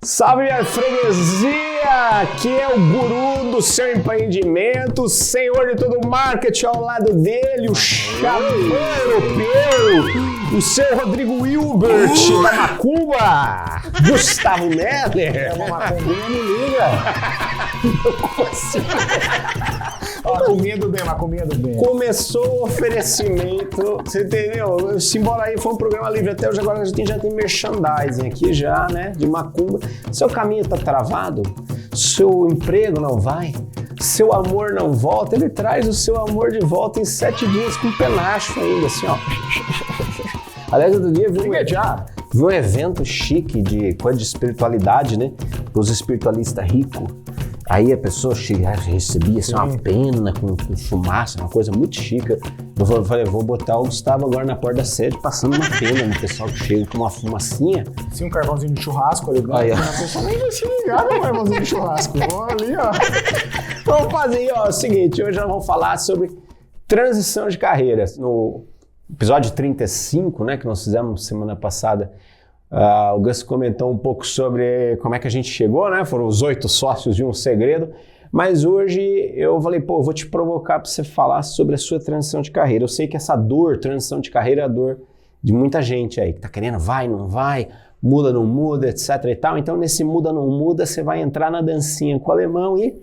Salve minha freguesia! Aqui é o guru do seu empreendimento, o senhor de todo o marketing ao lado dele, o xamã europeu, o seu Rodrigo Hilbert da Macumba, Gustavo Meller. É uma macumbinha, me liga. Como assim? Macumbinha do bem. Começou o oferecimento, você entendeu? Simbora aí, foi um programa livre até hoje, agora já tem merchandising aqui já, né? De Macumba. Seu caminho tá travado? Seu emprego não vai? Seu amor não volta? Ele traz o seu amor de volta em 7 dias com penacho ainda, assim, ó. Aliás, outro dia vi um evento chique de coisa de espiritualidade, né? Os espiritualistas ricos. Aí a pessoa recebia assim, uma pena com fumaça, uma coisa muito chique. Eu falei, vou botar o Gustavo agora na porta da sede, passando uma pena no pessoal que chega com uma fumacinha. Sim, um carvãozinho de churrasco ali. Aí, a pessoa nem vai se ligar no carvãozinho de churrasco. Vou ali, ó. Vamos fazer, ó, o seguinte, hoje nós vamos falar sobre transição de carreira. No episódio 35, né, que nós fizemos semana passada, o Gus comentou um pouco sobre como é que a gente chegou, né? Foram os 8 sócios de um segredo. Mas hoje eu falei, eu vou te provocar para você falar sobre a sua transição de carreira. Eu sei que essa transição de carreira é a dor de muita gente aí, que tá querendo, vai, não vai, muda, não muda, etc e tal. Então nesse muda, não muda, você vai entrar na dancinha com o alemão e...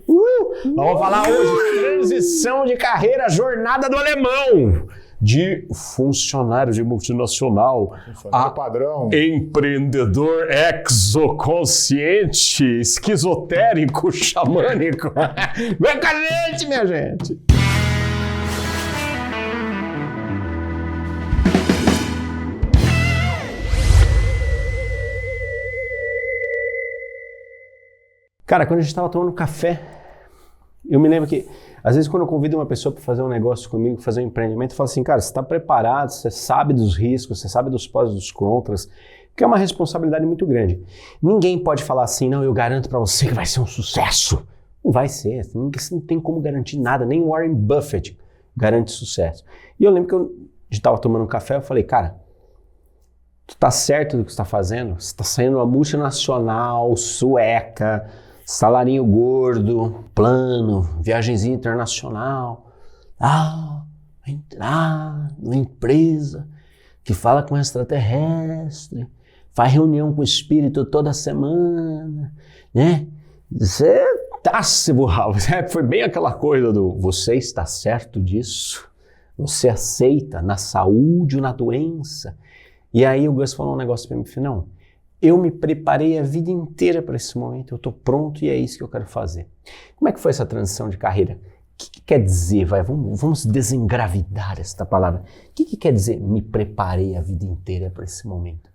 Vamos falar hoje, transição de carreira, jornada do alemão. De funcionário de multinacional a padrão, empreendedor exoconsciente, esquizotérico, xamânico. Vem com a gente, minha gente! Cara, quando a gente estava tomando café, eu me lembro que às vezes quando eu convido uma pessoa para fazer um negócio comigo, fazer um empreendimento, eu falo assim, cara, você está preparado, você sabe dos riscos, você sabe dos pós e dos contras, que é uma responsabilidade muito grande. Ninguém pode falar assim, não, eu garanto para você que vai ser um sucesso. Não vai ser, você não tem como garantir nada, nem Warren Buffett garante sucesso. E eu lembro que a gente estava tomando um café, eu falei, cara, tu tá certo do que você está fazendo? Você está saindo uma multinacional, sueca, salarinho gordo, plano, viagenzinha internacional. Entrar numa empresa que fala com extraterrestre, faz reunião com o espírito toda semana, né? Você tá se burrado. Foi bem aquela coisa do você está certo disso? Você aceita na saúde ou na doença? E aí o Gus falou um negócio pra mim, não. Eu me preparei a vida inteira para esse momento, eu estou pronto e é isso que eu quero fazer. Como é que foi essa transição de carreira? O que quer dizer? Vamos desengravidar esta palavra. O que quer dizer me preparei a vida inteira para esse momento?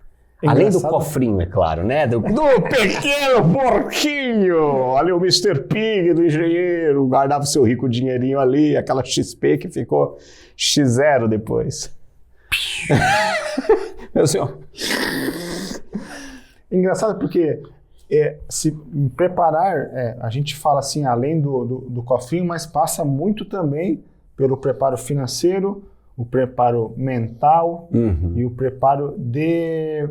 Além do cofrinho, é claro, né? Do pequeno porquinho! Ali o Mr. Pig do engenheiro, guardava o seu rico dinheirinho ali, aquela XP que ficou X0 depois. Meu senhor... Engraçado porque se preparar, a gente fala assim, além do cofrinho, mas passa muito também pelo preparo financeiro, o preparo mental e o preparo de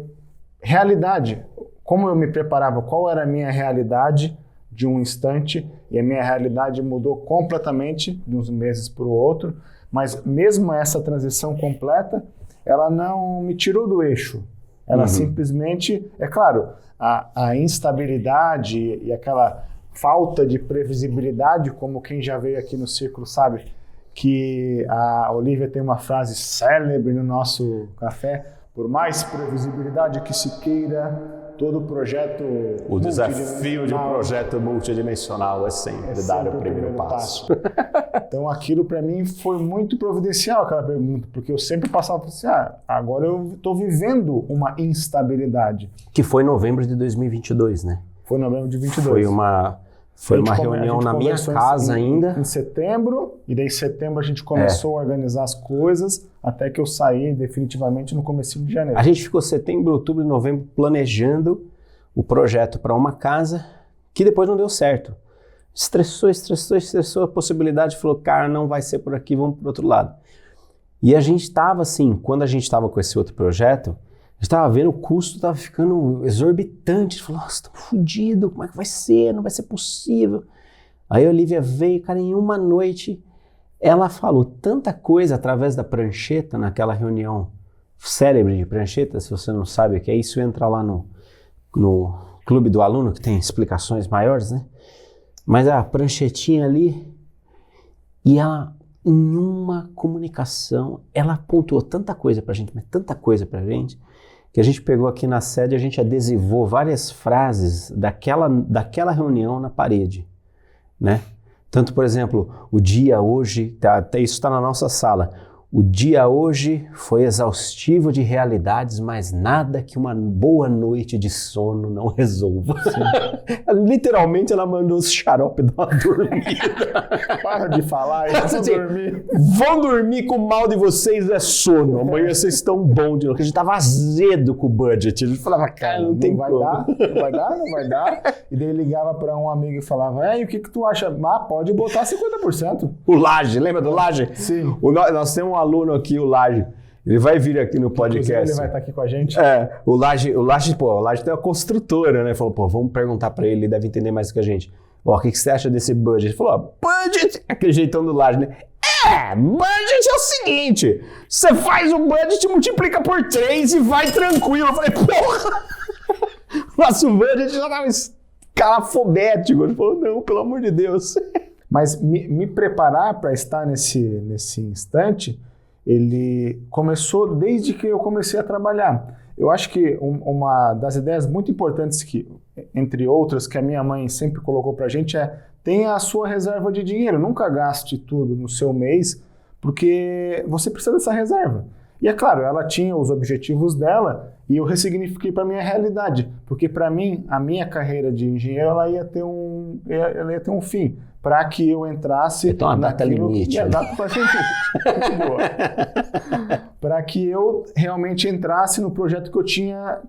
realidade. Como eu me preparava, qual era a minha realidade de um instante, e a minha realidade mudou completamente de uns meses para o outro, mas mesmo essa transição completa, ela não me tirou do eixo. Ela simplesmente, é claro, a instabilidade e aquela falta de previsibilidade, como quem já veio aqui no Círculo sabe, que a Olivia tem uma frase célebre no nosso café, por mais previsibilidade que se queira, todo projeto... O desafio de um projeto multidimensional é sempre dar o primeiro passo. Então aquilo para mim foi muito providencial, aquela pergunta, porque eu sempre passava por assim, agora eu estou vivendo uma instabilidade. Que foi em novembro de 2022, né? Foi em novembro de 2022. Foi uma reunião na minha casa ainda. Em setembro, e daí em setembro a gente começou a organizar as coisas, até que eu saí definitivamente no comecinho de janeiro. A gente ficou setembro, outubro e novembro planejando o projeto para uma casa que depois não deu certo. Estressou a possibilidade, falou, cara, não vai ser por aqui, vamos para o outro lado. E a gente estava assim, quando a gente estava com esse outro projeto, a estava vendo o custo, estava ficando exorbitante. A gente falou, nossa, estamos fodidos, como é que vai ser? Não vai ser possível. Aí a Olivia veio, cara, em uma noite, ela falou tanta coisa através da prancheta, naquela reunião célebre de prancheta. Se você não sabe o que é isso, entra lá no clube do aluno, que tem explicações maiores, né? Mas a pranchetinha ali, e ela, em uma comunicação, ela pontuou tanta coisa pra gente, mas tanta coisa pra gente, que a gente pegou aqui na sede, a gente adesivou várias frases daquela reunião na parede, né? Tanto, por exemplo, o dia hoje, isso está na nossa sala, o dia hoje foi exaustivo de realidades, mas nada que uma boa noite de sono não resolva. Literalmente, ela mandou os xarope dar uma dormida. Para de falar, Assim, dormir. Vão dormir com o mal de vocês é sono. Amanhã vocês estão bom de novo. Porque a gente tava azedo com o budget. A gente falava, cara, não tem vai como. dar, não vai dar, não vai dar. E daí ligava para um amigo e falava, e o que tu acha? Ah, pode botar 50%. O Laje, lembra do Laje? Sim. Nós temos um aluno aqui, o Laje. Ele vai vir aqui no podcast. Inclusive, ele vai estar aqui com a gente. O Laje tem uma construtora, né? Falou, vamos perguntar pra ele deve entender mais do que a gente. O que você acha desse budget? Ele falou, budget! Aquele jeitão do Laje, né? Budget é o seguinte, você faz o budget, multiplica por 3 e vai tranquilo. Eu falei, porra! Nosso budget já tava calafobético. Ele falou, não, pelo amor de Deus. Mas me preparar para estar nesse instante, ele começou desde que eu comecei a trabalhar. Eu acho que uma das ideias muito importantes, que, entre outras, que a minha mãe sempre colocou para a gente é: tenha a sua reserva de dinheiro, nunca gaste tudo no seu mês, porque você precisa dessa reserva. E é claro, ela tinha os objetivos dela e eu ressignifiquei para a minha realidade, porque para mim, a minha carreira de engenheiro, ela ia ter um fim, para que eu entrasse... Então a data limite. Para que eu realmente entrasse no projeto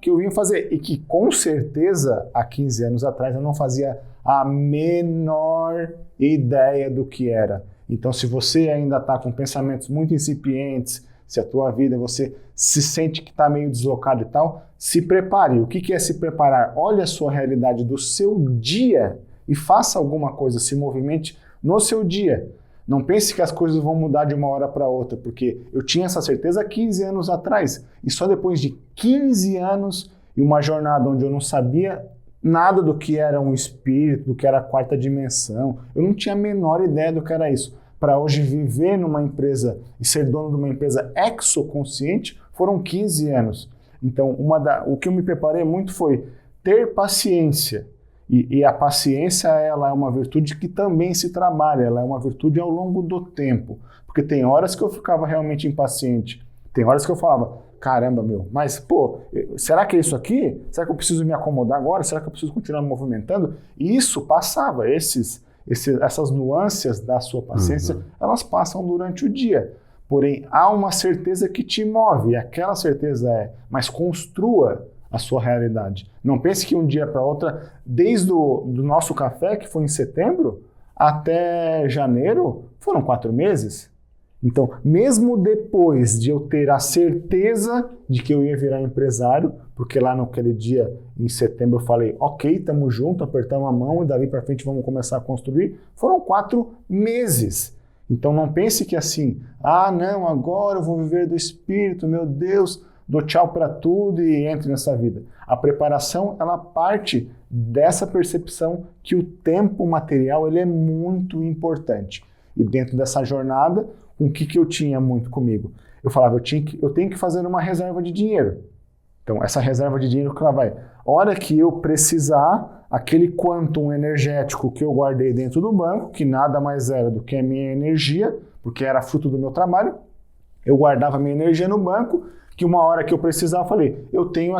que eu vinha fazer, e que com certeza, há 15 anos atrás, eu não fazia a menor ideia do que era. Então, se você ainda está com pensamentos muito incipientes, se a tua vida, você se sente que está meio deslocado e tal, se prepare. O que é se preparar? Olhe a sua realidade do seu dia e faça alguma coisa, se movimente no seu dia. Não pense que as coisas vão mudar de uma hora para outra, porque eu tinha essa certeza há 15 anos atrás, e só depois de 15 anos e uma jornada onde eu não sabia nada do que era um espírito, do que era a quarta dimensão, eu não tinha a menor ideia do que era isso. Para hoje viver numa empresa e ser dono de uma empresa exoconsciente, foram 15 anos. Então, o que eu me preparei muito foi ter paciência. E a paciência, ela é uma virtude que também se trabalha, ela é uma virtude ao longo do tempo. Porque tem horas que eu ficava realmente impaciente, tem horas que eu falava, caramba, mas será que é isso aqui? Será que eu preciso me acomodar agora? Será que eu preciso continuar me movimentando? E isso passava, essas nuances da sua paciência, elas passam durante o dia. Porém, há uma certeza que te move, e aquela certeza mas construa a sua realidade. Não pense que um dia para outra, desde do nosso café, que foi em setembro, até janeiro, foram 4 meses. Então, mesmo depois de eu ter a certeza de que eu ia virar empresário, porque lá naquele dia, em setembro, eu falei, ok, estamos juntos, apertamos a mão e dali para frente vamos começar a construir, foram 4 meses. Então, não pense que assim, não, agora eu vou viver do espírito, meu Deus, dou tchau para tudo e entre nessa vida. A preparação, ela parte dessa percepção que o tempo material ele é muito importante. E dentro dessa jornada, o que eu tinha muito comigo? Eu falava, eu tenho que fazer uma reserva de dinheiro. Então, essa reserva de dinheiro que ela vai... Hora que eu precisar, aquele quantum energético que eu guardei dentro do banco, que nada mais era do que a minha energia, porque era fruto do meu trabalho, eu guardava a minha energia no banco, que uma hora que eu precisava, eu falei, eu tenho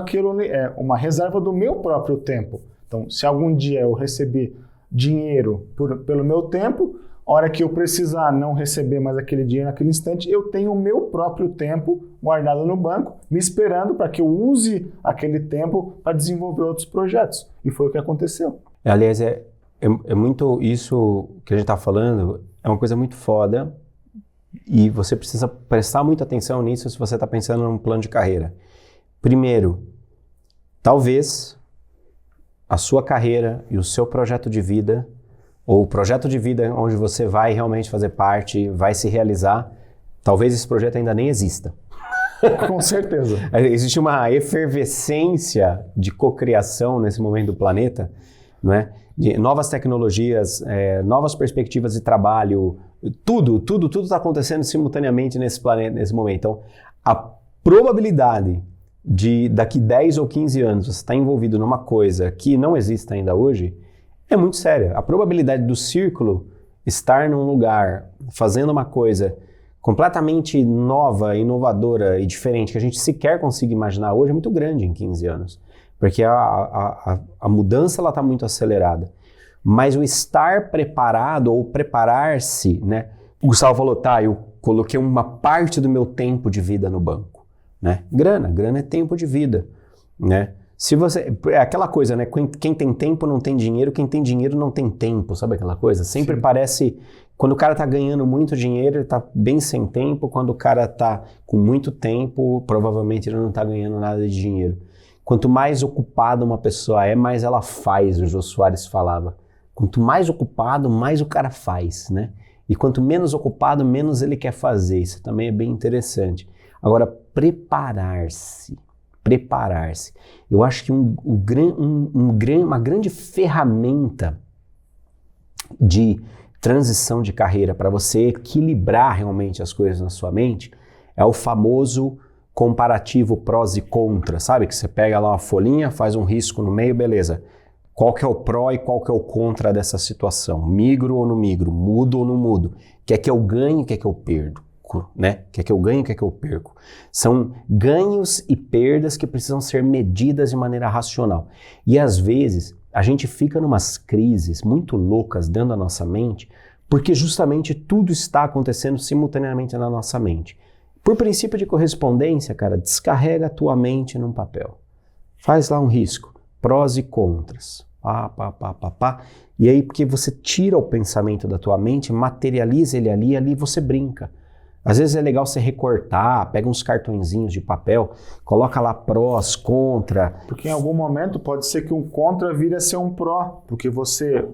uma reserva do meu próprio tempo. Então, se algum dia eu receber dinheiro pelo meu tempo, a hora que eu precisar não receber mais aquele dinheiro naquele instante, eu tenho o meu próprio tempo guardado no banco, me esperando para que eu use aquele tempo para desenvolver outros projetos. E foi o que aconteceu. Aliás, é muito isso que a gente está falando, é uma coisa muito foda. E você precisa prestar muita atenção nisso se você está pensando num plano de carreira. Primeiro, talvez a sua carreira e o seu projeto de vida, ou o projeto de vida onde você vai realmente fazer parte, vai se realizar, talvez esse projeto ainda nem exista. Com certeza. Existe uma efervescência de cocriação nesse momento do planeta, não é? De novas tecnologias, novas perspectivas de trabalho, tudo está acontecendo simultaneamente nesse planeta, nesse momento. Então, a probabilidade de daqui 10 ou 15 anos você estar envolvido numa coisa que não existe ainda hoje é muito séria. A probabilidade do círculo estar num lugar fazendo uma coisa completamente nova, inovadora e diferente que a gente sequer consiga imaginar hoje é muito grande em 15 anos. Porque a mudança está muito acelerada. Mas o estar preparado ou preparar-se, né? O Gustavo falou, tá, eu coloquei uma parte do meu tempo de vida no banco. Né? Grana é tempo de vida. Né? Se você, é aquela coisa, né? Quem tem tempo não tem dinheiro, quem tem dinheiro não tem tempo, sabe aquela coisa? Sempre parece, quando o cara tá ganhando muito dinheiro, ele tá bem sem tempo, quando o cara tá com muito tempo, provavelmente ele não tá ganhando nada de dinheiro. Quanto mais ocupada uma pessoa é, mais ela faz, o Jô Soares falava. Quanto mais ocupado, mais o cara faz, né? E quanto menos ocupado, menos ele quer fazer. Isso também é bem interessante. Agora, preparar-se. Eu acho que uma grande ferramenta de transição de carreira para você equilibrar realmente as coisas na sua mente é o famoso comparativo prós e contras, sabe? Que você pega lá uma folhinha, faz um risco no meio, beleza. Qual que é o pró e qual que é o contra dessa situação? Migro ou não migro? Mudo ou não mudo? Quer que eu ganhe, quer que eu perdo? Né? Quer que eu ganhe, quer que eu perco? São ganhos e perdas que precisam ser medidas de maneira racional. E às vezes a gente fica numas crises muito loucas dentro da nossa mente porque justamente tudo está acontecendo simultaneamente na nossa mente. Por princípio de correspondência, cara, descarrega a tua mente num papel. Faz lá um risco, prós e contras. E aí, porque você tira o pensamento da tua mente, materializa ele ali, e ali você brinca. Às vezes é legal você recortar, pega uns cartõezinhos de papel, coloca lá prós, contra. Porque em algum momento pode ser que um contra vire a ser um pró, porque você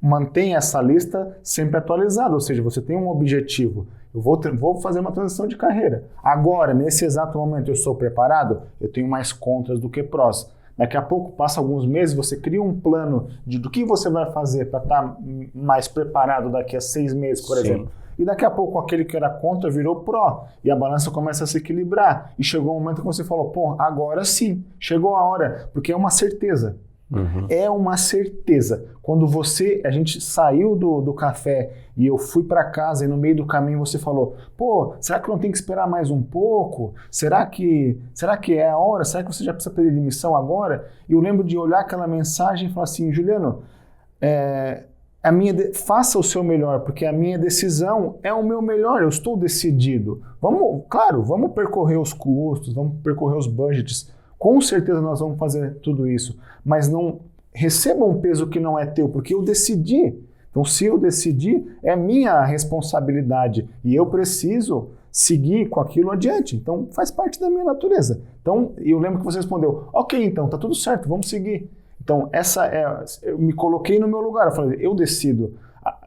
mantém essa lista sempre atualizada, ou seja, você tem um objetivo. Eu vou fazer uma transição de carreira. Agora, nesse exato momento, eu sou preparado? Eu tenho mais contras do que prós. Daqui a pouco, passa alguns meses, você cria um plano do que você vai fazer para estar mais preparado daqui a 6 meses, por exemplo. E daqui a pouco, aquele que era contra virou pró. E a balança começa a se equilibrar. E chegou um momento que você falou, pô, agora sim, chegou a hora. Porque é uma certeza. É uma certeza. Quando a gente saiu do café e eu fui para casa e no meio do caminho você falou, pô, será que não tem que esperar mais um pouco? Será que é a hora? Será que você já precisa pedir demissão agora? E eu lembro de olhar aquela mensagem e falar assim, Juliano, faça o seu melhor, porque a minha decisão é o meu melhor, eu estou decidido. Vamos percorrer os custos, vamos percorrer os budgets. Com certeza nós vamos fazer tudo isso, mas não receba um peso que não é teu, porque eu decidi. Então, se eu decidi, é minha responsabilidade e eu preciso seguir com aquilo adiante. Então, faz parte da minha natureza. Então, eu lembro que você respondeu, ok, então, tá tudo certo, vamos seguir. Então, eu me coloquei no meu lugar, eu falei, eu decido.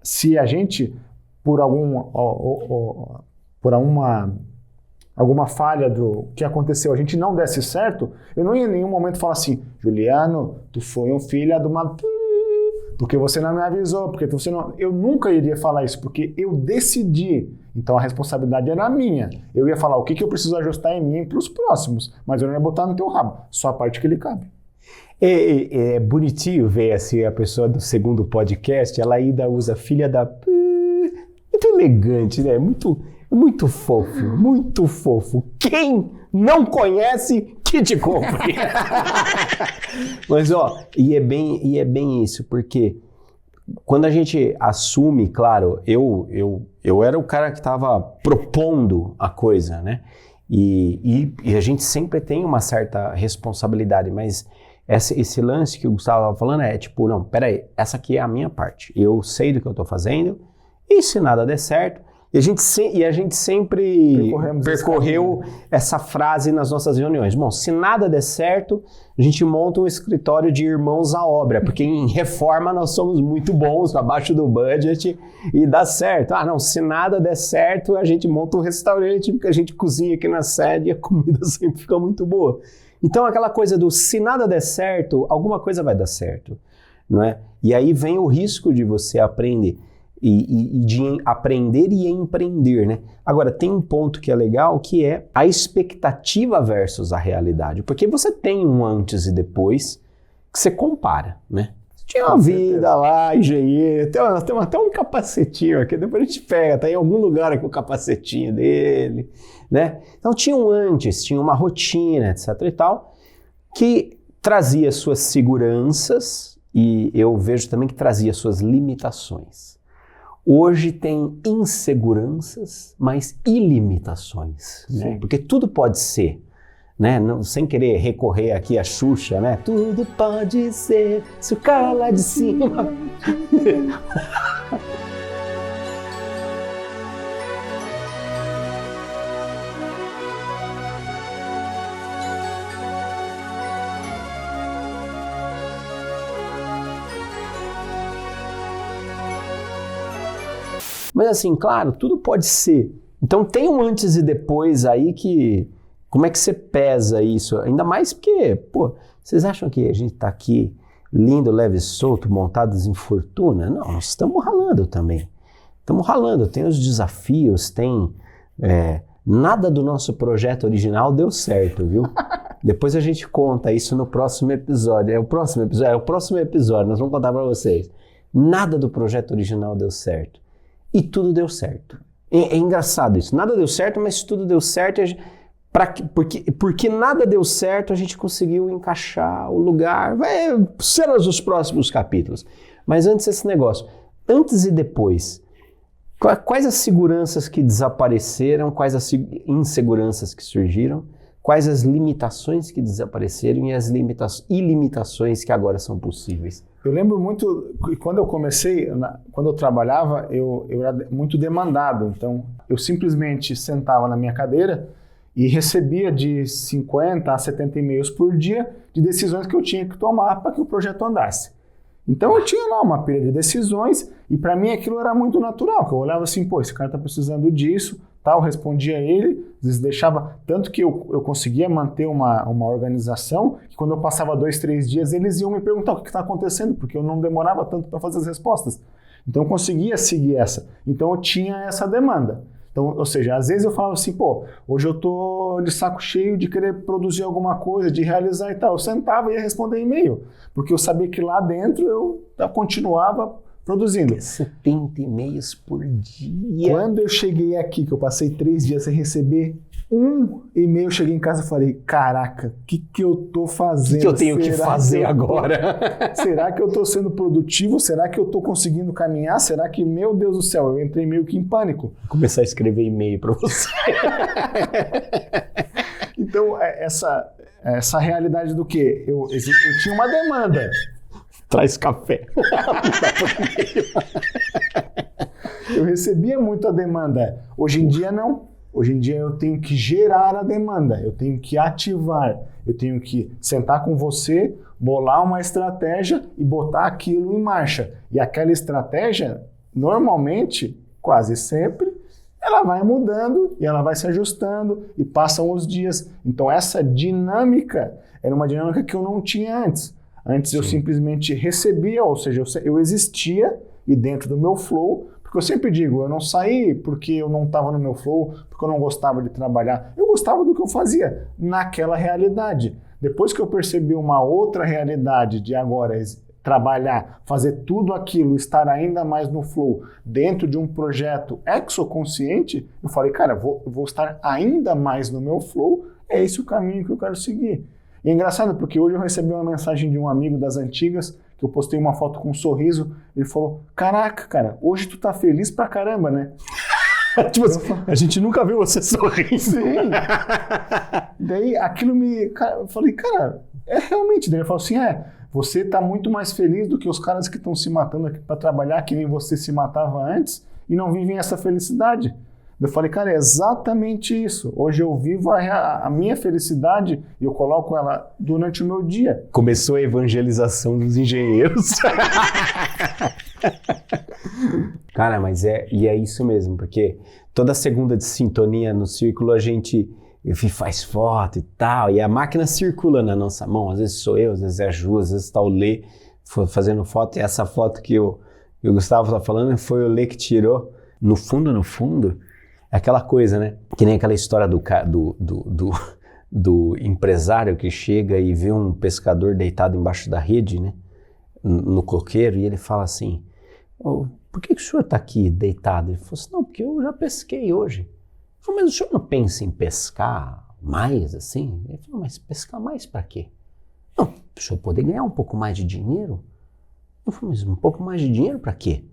Se a gente, por alguma falha do que aconteceu, a gente não desse certo, eu não ia em nenhum momento falar assim, Juliano, tu foi um filho de uma... porque você não me avisou, porque você não... Eu nunca iria falar isso, porque eu decidi. Então a responsabilidade era minha. Eu ia falar o que eu preciso ajustar em mim para os próximos, mas eu não ia botar no teu rabo, só a parte que ele cabe. É bonitinho ver assim, a pessoa do segundo podcast, ela ainda usa filha da... Muito elegante, né? Muito fofo, muito fofo. Quem não conhece, que te compre. Mas e é bem isso, porque quando a gente assume, claro, eu era o cara que estava propondo a coisa, né? E a gente sempre tem uma certa responsabilidade, mas esse lance que o Gustavo estava falando é tipo, não, peraí, essa aqui é a minha parte. Eu sei do que eu estou fazendo, e se nada der certo, E a gente sempre percorreu essa frase nas nossas reuniões. Bom, se nada der certo, a gente monta um escritório de irmãos à obra, porque em reforma nós somos muito bons, abaixo do budget, e dá certo. Ah, não, se nada der certo, a gente monta um restaurante, porque a gente cozinha aqui na sede e a comida sempre fica muito boa. Então, aquela coisa do se nada der certo, alguma coisa vai dar certo, não é? E aí vem o risco de você aprender. E de aprender e empreender, né? Agora, tem um ponto que é legal, que é a expectativa versus a realidade. Porque você tem um antes e depois que você compara, né? Você tinha uma vida lá, engenheiro, tem até um capacetinho aqui, depois a gente pega, tá em algum lugar aqui o capacetinho dele, né? Então tinha um antes, tinha uma rotina, etc e tal, que trazia suas seguranças e eu vejo também que trazia suas limitações. Hoje tem inseguranças, mas ilimitações, né? Porque tudo pode ser, né? Não, sem querer recorrer aqui à Xuxa, né? Tudo pode ser, se o cara lá de cima... Mas assim, claro, tudo pode ser. Então tem um antes e depois aí que... Como é que você pesa isso? Ainda mais porque, pô, vocês acham que a gente tá aqui lindo, leve e solto, montados em fortuna? Não, nós estamos ralando também. Estamos ralando, tem os desafios, tem... nada do nosso projeto original deu certo, viu? Depois a gente conta isso no próximo episódio. É o próximo episódio, nós vamos contar para vocês. Nada do projeto original deu certo. E tudo deu certo. É engraçado isso. Nada deu certo, mas tudo deu certo. Porque nada deu certo, a gente conseguiu encaixar o lugar. Vai ser os próximos capítulos. Mas antes esse negócio. Antes e depois. Quais as seguranças que desapareceram? Quais as inseguranças que surgiram? Quais as limitações que desapareceram e as ilimitações que agora são possíveis? Eu lembro muito que quando eu comecei, quando eu trabalhava, eu era muito demandado. Então, eu simplesmente sentava na minha cadeira e recebia de 50 a 70 e-mails por dia de decisões que eu tinha que tomar para que o projeto andasse. Então, eu tinha lá uma pilha de decisões e para mim aquilo era muito natural, que eu olhava assim, pô, esse cara está precisando disso, tal, respondia a ele, às vezes deixava, tanto que eu conseguia manter uma organização, que quando eu passava 2, 3 dias, eles iam me perguntar o que está acontecendo, porque eu não demorava tanto para fazer as respostas. Então eu conseguia seguir essa. Então eu tinha essa demanda. Então, ou seja, às vezes eu falava assim, pô, hoje eu tô de saco cheio de querer produzir alguma coisa, de realizar e tal. Eu sentava e ia responder e-mail, porque eu sabia que lá dentro eu continuava produzindo. 70 e-mails por dia. Quando eu cheguei aqui, que eu passei 3 dias sem receber um e-mail, eu cheguei em casa e falei, caraca, o que eu tô fazendo? O que eu tenho que fazer agora? Será que eu tô sendo produtivo? Será que eu tô conseguindo caminhar? Será que, meu Deus do céu, eu entrei meio que em pânico. Vou começar a escrever e-mail para você. Então, essa realidade do quê? Eu tinha uma demanda. Traz café. Eu recebia muita demanda. Hoje em dia, não. Hoje em dia, eu tenho que gerar a demanda. Eu tenho que ativar. Eu tenho que sentar com você, bolar uma estratégia e botar aquilo em marcha. E aquela estratégia, normalmente, quase sempre, ela vai mudando e ela vai se ajustando e passam os dias. Então, essa dinâmica era uma dinâmica que eu não tinha antes. Antes eu simplesmente recebia, ou seja, eu existia e dentro do meu flow, porque eu sempre digo, eu não saí porque eu não estava no meu flow, porque eu não gostava de trabalhar. Eu gostava do que eu fazia naquela realidade. Depois que eu percebi uma outra realidade de agora trabalhar, fazer tudo aquilo, estar ainda mais no flow dentro de um projeto exoconsciente, eu falei, cara, vou estar ainda mais no meu flow, é esse o caminho que eu quero seguir. E é engraçado porque hoje eu recebi uma mensagem de um amigo das antigas, que eu postei uma foto com um sorriso, ele falou, caraca, cara, hoje tu tá feliz pra caramba, né? Tipo assim, a gente nunca viu você sorrir. Sim. Daí aquilo eu falei, cara, realmente. Daí ele falou assim, você tá muito mais feliz do que os caras que estão se matando aqui pra trabalhar, que nem você se matava antes, e não vivem essa felicidade. Eu falei, cara, é exatamente isso. Hoje eu vivo a minha felicidade e eu coloco ela durante o meu dia. Começou a evangelização dos engenheiros. Cara, mas é isso mesmo, porque toda segunda de sintonia no círculo a gente faz foto e tal, e a máquina circula na nossa mão. Às vezes sou eu, às vezes é a Ju, às vezes está o Lê fazendo foto, e essa foto que o Gustavo está falando foi o Lê que tirou. No fundo, é aquela coisa, né? Que nem aquela história do empresário que chega e vê um pescador deitado embaixo da rede, né? No coqueiro, e ele fala assim, por que o senhor está aqui deitado? Ele falou assim, não, porque eu já pesquei hoje. Ele falou, mas o senhor não pensa em pescar mais, assim? Ele falou, mas pescar mais para quê? Não, para o senhor poder ganhar um pouco mais de dinheiro. Eu falei, mas um pouco mais de dinheiro para quê?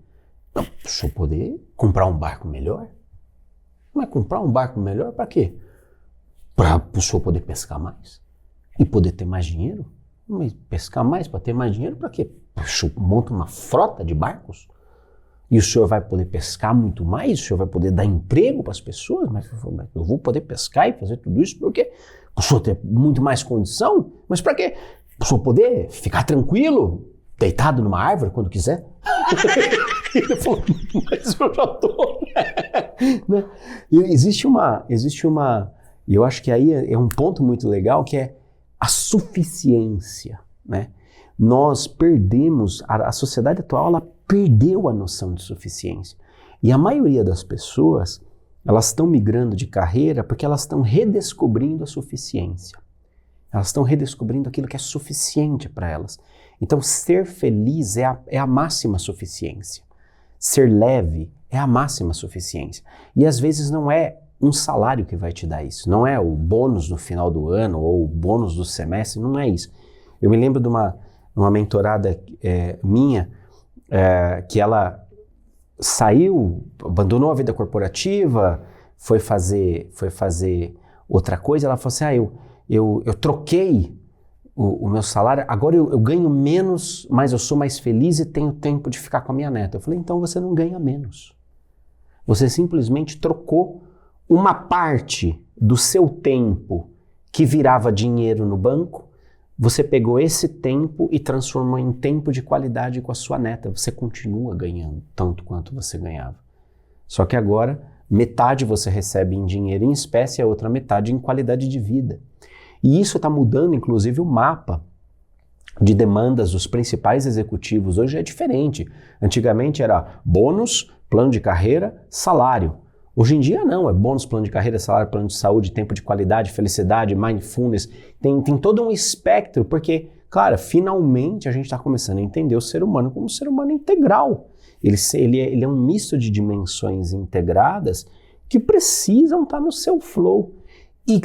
Não, para o senhor poder comprar um barco melhor. Mas comprar um barco melhor para quê? Para o senhor poder pescar mais e poder ter mais dinheiro? Mas pescar mais para ter mais dinheiro para quê? O senhor monta uma frota de barcos e o senhor vai poder pescar muito mais, o senhor vai poder dar emprego para as pessoas, mas eu vou poder pescar e fazer tudo isso porque o senhor ter muito mais condição, mas para quê? Para o senhor poder ficar tranquilo, deitado numa árvore quando quiser? Ele falou, mas eu já estou. Né? Existe uma, e eu acho que aí é um ponto muito legal, que é a suficiência, né? Nós perdemos, a sociedade atual, ela perdeu a noção de suficiência. E a maioria das pessoas, elas estão migrando de carreira porque elas estão redescobrindo a suficiência. Elas estão redescobrindo aquilo que é suficiente para elas. Então, ser feliz é a máxima suficiência. Ser leve é a máxima suficiência. E às vezes não é um salário que vai te dar isso. Não é o bônus no final do ano ou o bônus do semestre, não é isso. Eu me lembro de uma mentorada minha, que ela saiu, abandonou a vida corporativa, foi fazer outra coisa. Ela falou assim, eu troquei o meu salário, agora eu ganho menos, mas eu sou mais feliz e tenho tempo de ficar com a minha neta. Eu falei, então você não ganha menos. Você simplesmente trocou uma parte do seu tempo que virava dinheiro no banco, você pegou esse tempo e transformou em tempo de qualidade com a sua neta. Você continua ganhando tanto quanto você ganhava. Só que agora, metade você recebe em dinheiro em espécie e a outra metade em qualidade de vida. E isso está mudando, inclusive, o mapa de demandas dos principais executivos. Hoje é diferente. Antigamente era bônus, plano de carreira, salário. Hoje em dia não, é bônus, plano de carreira, salário, plano de saúde, tempo de qualidade, felicidade, mindfulness. Tem todo um espectro, porque, claro, finalmente a gente está começando a entender o ser humano como um ser humano integral. Ele é um misto de dimensões integradas que precisam estar no seu flow. E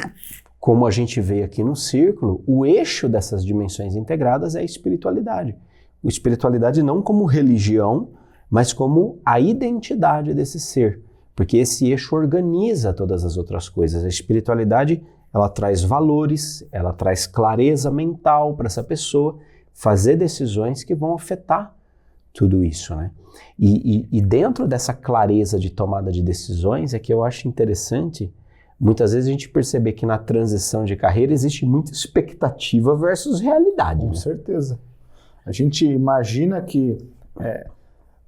como a gente vê aqui no círculo, o eixo dessas dimensões integradas é a espiritualidade. A espiritualidade não como religião, mas como a identidade desse ser. Porque esse eixo organiza todas as outras coisas. A espiritualidade, ela traz valores, ela traz clareza mental para essa pessoa fazer decisões que vão afetar tudo isso, né? E dentro dessa clareza de tomada de decisões é que eu acho interessante, muitas vezes a gente perceber que na transição de carreira existe muita expectativa versus realidade. Com né? certeza. A gente imagina que...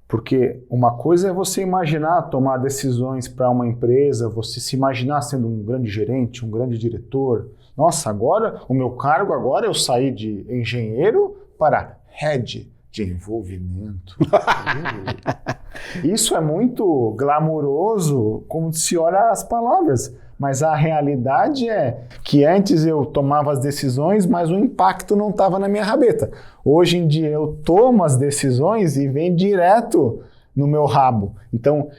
Porque uma coisa é você imaginar tomar decisões para uma empresa, você se imaginar sendo um grande gerente, um grande diretor. Nossa, agora, o meu cargo agora eu saí de engenheiro para head de envolvimento. Isso é muito glamouroso, como se olha as palavras. Mas a realidade é que antes eu tomava as decisões, mas o impacto não estava na minha rabeta. Hoje em dia eu tomo as decisões e vem direto no meu rabo. Então,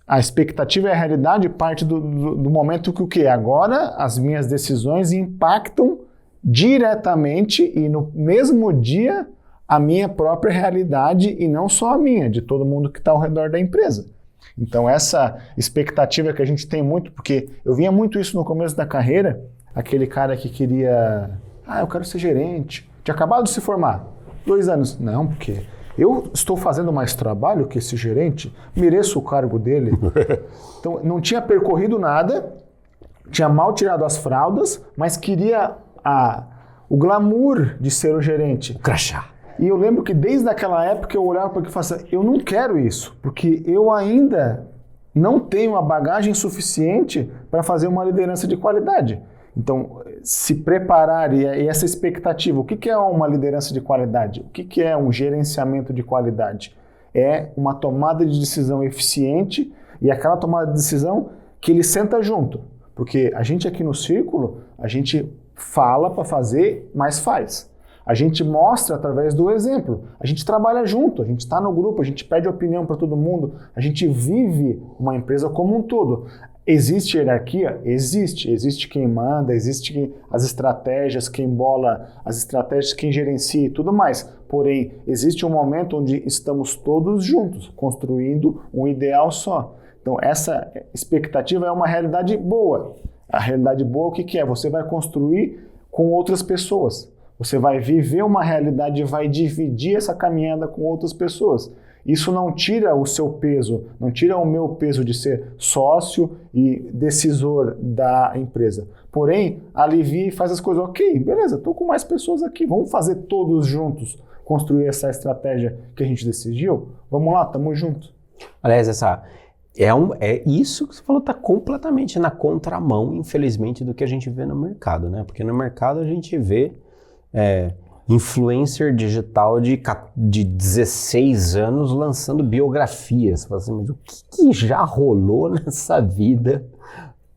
a expectativa e a realidade parte do momento que o quê? Agora as minhas decisões impactam diretamente e no mesmo dia a minha própria realidade e não só a minha, de todo mundo que está ao redor da empresa. Então essa expectativa que a gente tem muito, porque eu via muito isso no começo da carreira, aquele cara que queria, eu quero ser gerente, tinha acabado de se formar, 2 anos, não, porque Eu estou fazendo mais trabalho que esse gerente, mereço o cargo dele. Então, não tinha percorrido nada, tinha mal tirado as fraldas, mas queria o glamour de ser o gerente. O crachá. E eu lembro que desde aquela época eu olhava para aquilo e falava assim, eu não quero isso, porque eu ainda não tenho a bagagem suficiente para fazer uma liderança de qualidade. Então, se preparar e essa expectativa, o que é uma liderança de qualidade? O que é um gerenciamento de qualidade? É uma tomada de decisão eficiente e aquela tomada de decisão que ele senta junto. Porque a gente aqui no Círculo, a gente fala para fazer, mas faz. A gente mostra através do exemplo. A gente trabalha junto, a gente está no grupo, a gente pede opinião para todo mundo, a gente vive uma empresa como um todo. Existe hierarquia? Existe. Existe quem manda, existe as estratégias, quem bola as estratégias, quem gerencia e tudo mais. Porém, existe um momento onde estamos todos juntos, construindo um ideal só. Então, essa expectativa é uma realidade boa. A realidade boa, o que é? Você vai construir com outras pessoas. Você vai viver uma realidade e vai dividir essa caminhada com outras pessoas. Isso não tira o seu peso, não tira o meu peso de ser sócio e decisor da empresa. Porém, alivia e faz as coisas. Ok, beleza, estou com mais pessoas aqui, vamos fazer todos juntos, construir essa estratégia que a gente decidiu? Vamos lá, estamos juntos. Aliás, isso que você falou está completamente na contramão, infelizmente, do que a gente vê no mercado, né? Porque no mercado a gente vê influencer digital de 16 anos lançando biografias. Você fala assim, mas o que já rolou nessa vida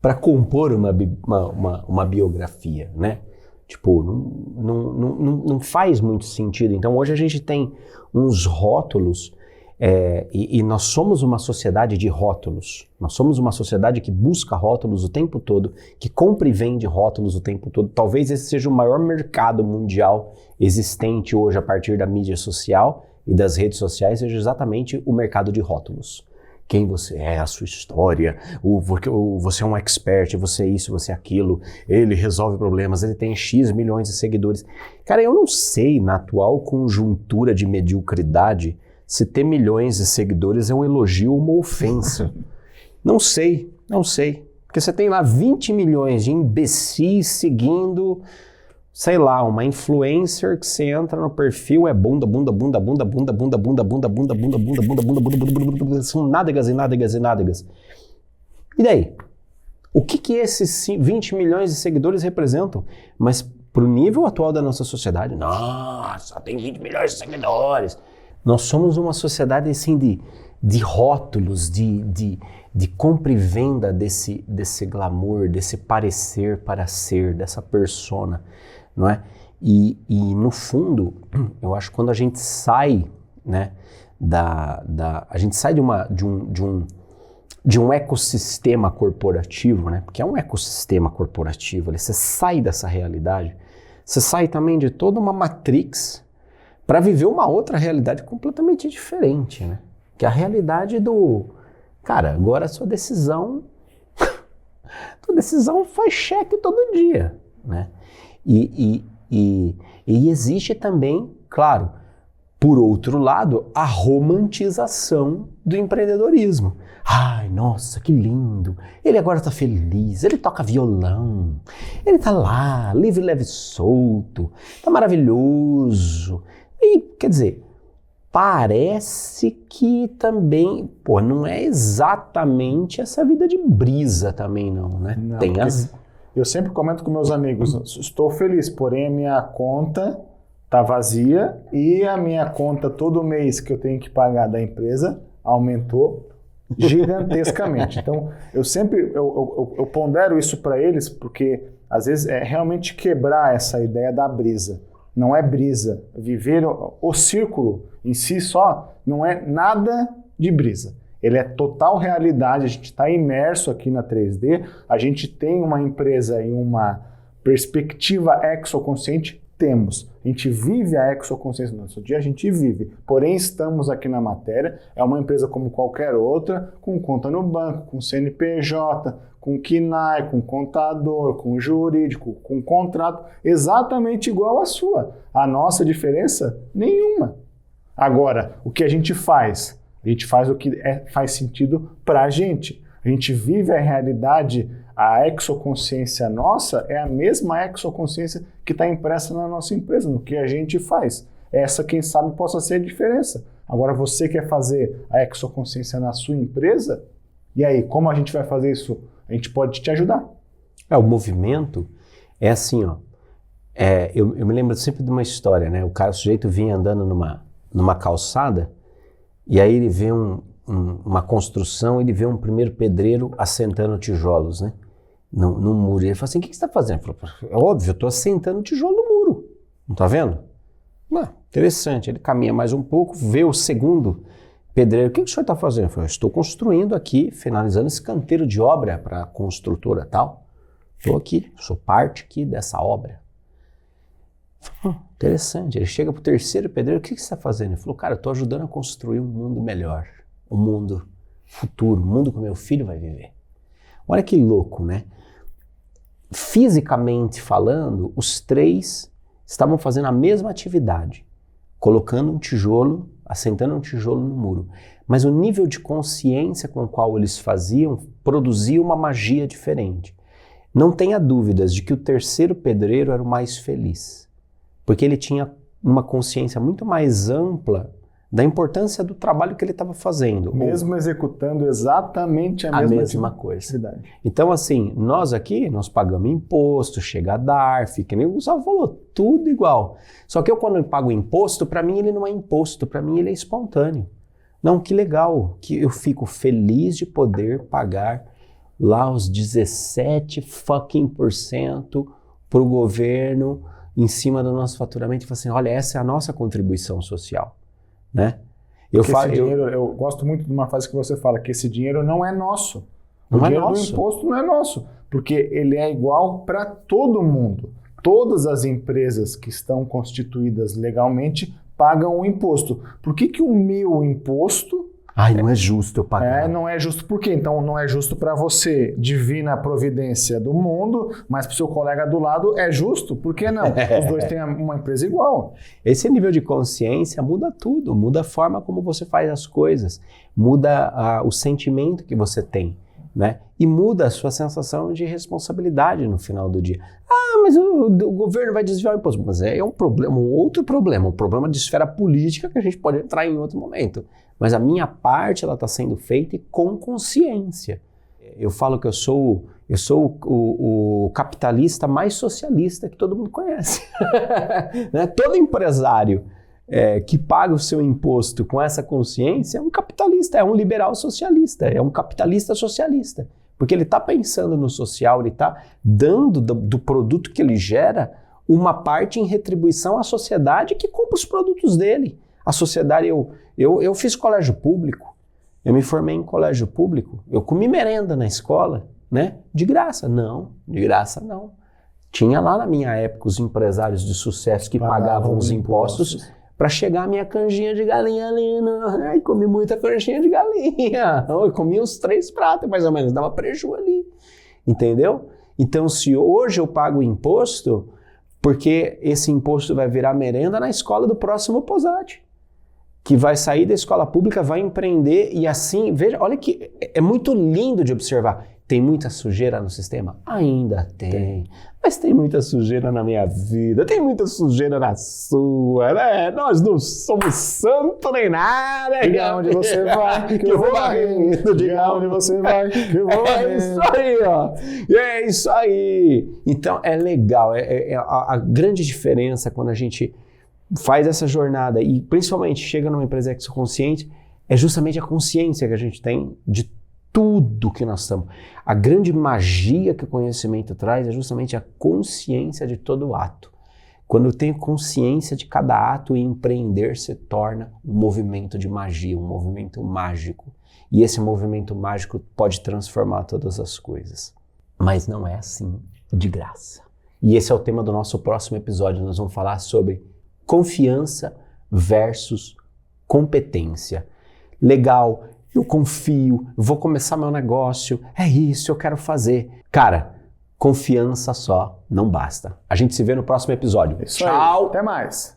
para compor uma biografia, né? Tipo, não faz muito sentido. Então hoje a gente tem uns rótulos e nós somos uma sociedade de rótulos. Nós somos uma sociedade que busca rótulos o tempo todo, que compra e vende rótulos o tempo todo. Talvez esse seja o maior mercado mundial existente hoje a partir da mídia social e das redes sociais, seja exatamente o mercado de rótulos. Quem você é, a sua história, você é um expert, você é isso, você é aquilo, ele resolve problemas, ele tem X milhões de seguidores. Cara, eu não sei, na atual conjuntura de mediocridade, se ter milhões de seguidores é um elogio ou uma ofensa. Não sei. Porque você tem lá 20 milhões de imbecis seguindo, sei lá, uma influencer que você entra no perfil, é bunda, são nádegas e nádegas e nádegas. E daí? O que esses 20 milhões de seguidores representam? Mas pro nível atual da nossa sociedade, nossa, tem 20 milhões de seguidores. Nós somos uma sociedade assim de rótulos, de compra e venda desse glamour, desse parecer para ser, dessa persona, não é? E no fundo, eu acho que quando a gente sai, né, a gente sai de um ecossistema corporativo, né? Porque é um ecossistema corporativo, você sai dessa realidade, você sai também de toda uma matrix para viver uma outra realidade completamente diferente, né? Que é a realidade cara, agora a sua decisão faz cheque todo dia, né? E existe também, claro, por outro lado, a romantização do empreendedorismo. Ai, nossa, que lindo! Ele agora tá feliz, ele toca violão, ele tá lá, livre, leve, solto, tá maravilhoso. E, quer dizer, parece que também, não é exatamente essa vida de brisa também não, né? Não, eu sempre comento com meus amigos, estou feliz, porém a minha conta tá vazia e a minha conta todo mês que eu tenho que pagar da empresa aumentou gigantescamente. Então, eu pondero isso para eles porque às vezes é realmente quebrar essa ideia da brisa. Não é brisa. Viver o círculo em si só não é nada de brisa. Ele é total realidade, a gente está imerso aqui na 3D, a gente tem uma empresa e uma perspectiva exoconsciente, temos. A gente vive a exoconsciência no nosso dia, a gente vive. Porém, estamos aqui na matéria, é uma empresa como qualquer outra, com conta no banco, com CNPJ, com KNAI, com contador, com jurídico, com contrato, exatamente igual à sua. A nossa diferença? Nenhuma. Agora, o que a gente faz? A gente faz o que faz sentido para a gente. A gente vive a realidade, a exoconsciência nossa é a mesma exoconsciência que está impressa na nossa empresa, no que a gente faz. Essa, quem sabe, possa ser a diferença. Agora, você quer fazer a exoconsciência na sua empresa? E aí, como a gente vai fazer isso? A gente pode te ajudar. O movimento é assim, ó. Eu me lembro sempre de uma história, né? O sujeito vinha andando numa calçada e aí ele vê uma construção, ele vê um primeiro pedreiro assentando tijolos, né? Num muro. E ele fala assim, o que você está fazendo? Ele falou, é óbvio, eu estou assentando tijolo no muro. Não está vendo? Interessante. Ele caminha mais um pouco, vê o segundo pedreiro. O que o senhor está fazendo? Eu falei, estou construindo aqui, finalizando esse canteiro de obra para a construtora tal. Estou aqui, sou parte aqui dessa obra. Interessante. Ele chega para o terceiro pedreiro, o que você está fazendo? Ele falou, cara, eu estou ajudando a construir um mundo melhor, um mundo futuro, um mundo que o meu filho vai viver. Olha que louco, né? Fisicamente falando, os três estavam fazendo a mesma atividade, colocando um tijolo, assentando um tijolo no muro. Mas o nível de consciência com o qual eles faziam produzia uma magia diferente. Não tenha dúvidas de que o terceiro pedreiro era o mais feliz, porque ele tinha uma consciência muito mais ampla da importância do trabalho que ele estava fazendo. Mesmo executando exatamente a mesma coisa. Então, assim, nós aqui, nós pagamos imposto, chega a DARF, que nem o Gustavo falou, tudo igual. Só que quando eu pago imposto, para mim ele não é imposto, para mim ele é espontâneo. Não, que legal, que eu fico feliz de poder pagar lá os 17% para o governo em cima do nosso faturamento e falar assim, olha, essa é a nossa contribuição social, né? Eu gosto muito de uma frase que você fala, que esse dinheiro não é nosso. O dinheiro do imposto não é nosso, porque ele é igual para todo mundo. Todas as empresas que estão constituídas legalmente pagam o imposto. Por que o meu imposto... não é justo eu pagar. Não é justo. Por quê? Então não é justo para você, divina providência do mundo, mas para o seu colega do lado é justo. Por que não? Os dois têm uma empresa igual. Esse nível de consciência muda tudo, muda a forma como você faz as coisas, muda o sentimento que você tem, né? E muda a sua sensação de responsabilidade no final do dia. Mas o governo vai desviar o imposto. Mas é um outro problema, um problema de esfera política que a gente pode entrar em outro momento. Mas a minha parte, ela está sendo feita com consciência. Eu falo que eu sou o capitalista mais socialista que todo mundo conhece. Né? Todo empresário que paga o seu imposto com essa consciência é um capitalista, é um liberal socialista, é um capitalista socialista. Porque ele está pensando no social, ele está dando do produto que ele gera uma parte em retribuição à sociedade que compra os produtos dele. A sociedade, eu fiz colégio público, eu me formei em colégio público, eu comi merenda na escola, né? De graça? Não, de graça não. Tinha lá na minha época os empresários de sucesso que pagavam os impostos para chegar a minha canjinha de galinha ali. Ai, comi muita canjinha de galinha. Eu comi uns 3 pratos, mais ou menos, dava prejuízo ali. Entendeu? Então, se hoje eu pago imposto, porque esse imposto vai virar merenda na escola do próximo posate, que vai sair da escola pública, vai empreender e assim, veja, olha que é muito lindo de observar. Tem muita sujeira no sistema? Ainda tem. Mas tem muita sujeira na minha vida, tem muita sujeira na sua, né? Nós não somos santo nem nada. Diga onde você vai, que eu vou varrendo. Diga onde você vai, que eu vou varrendo. É isso aí, ó. É isso aí. Então, é legal. A grande diferença quando a gente faz essa jornada e principalmente chega numa empresa exoconsciente é justamente a consciência que a gente tem de tudo que nós estamos. A grande magia que o conhecimento traz é justamente a consciência de todo ato. Quando eu tenho consciência de cada ato, empreender se torna um movimento de magia, um movimento mágico. E esse movimento mágico pode transformar todas as coisas. Mas não é assim de graça. E esse é o tema do nosso próximo episódio. Nós vamos falar sobre confiança versus competência. Legal. Eu confio, vou começar meu negócio, é isso, eu quero fazer. Cara, confiança só não basta. A gente se vê no próximo episódio. Isso Tchau! Aí. Até mais!